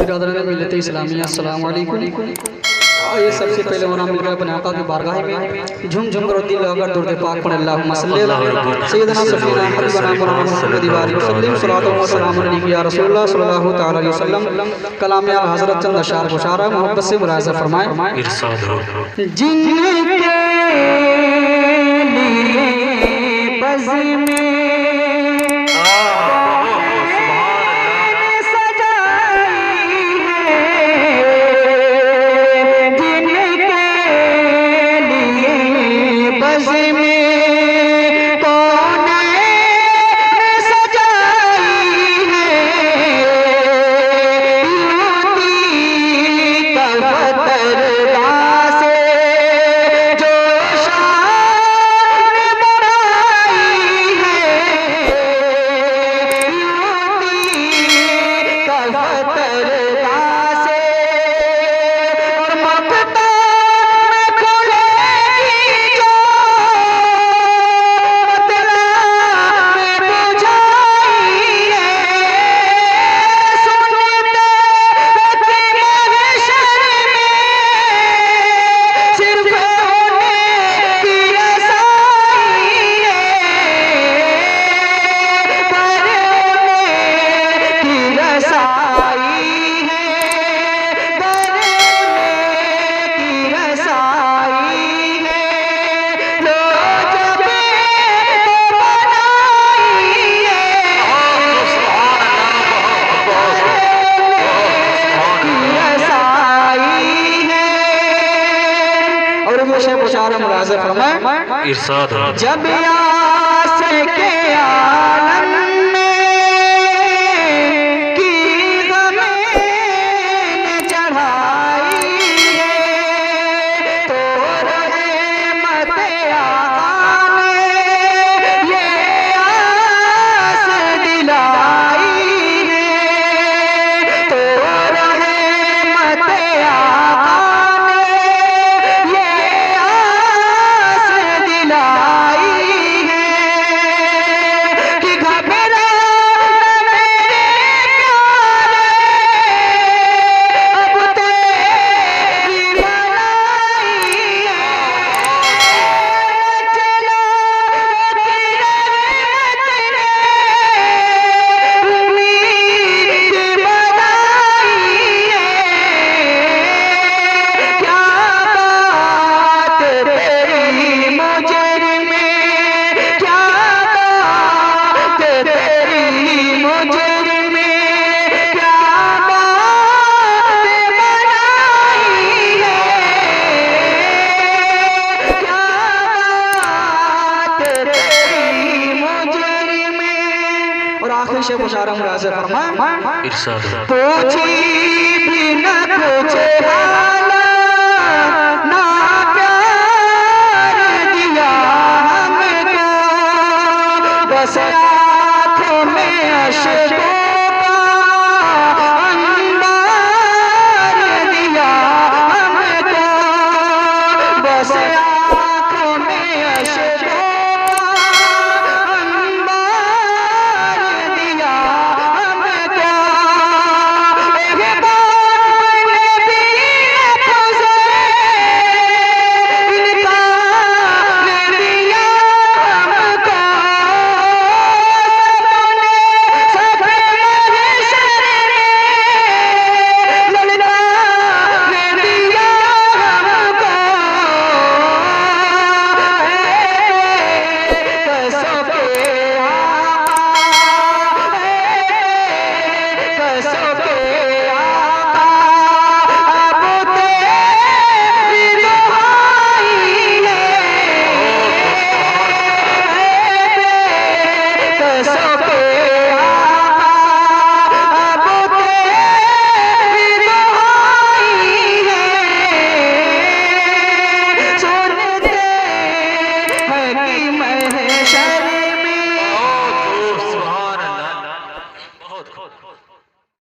बिरादरान मिल्लत इस्लामिया अस्सलाम वालेकुम। ये सबसे पहले वना मिलकर अपने आका की बारगाह में झूम झूम कर दिल लगाकर दुरूद पाक पढ़ अल्लाहुम्मा सल्ली अला सय्यिदना सफीना हबीबना मौलाना मुहम्मद व सल्लिम सलातो व सलाम अलैहि या रसूलुल्लाह सल्लल्लाहु तआला अलैहि वसल्लम। कलाम या हज़रत चंद अशार मुशारा मोहब्बत से मुराजा फरमाए। इरशाद हो जिनके लिए बज़ में इरशाद हो जब यास के आलम में की ज़मीन चढ़ाई है तो रहमत आका ने ये आस दिलाई है तो रहमत आका ने ये से मुशारा मुराज़ फरमाए। इरशाद पूछी भी न पूछे हालात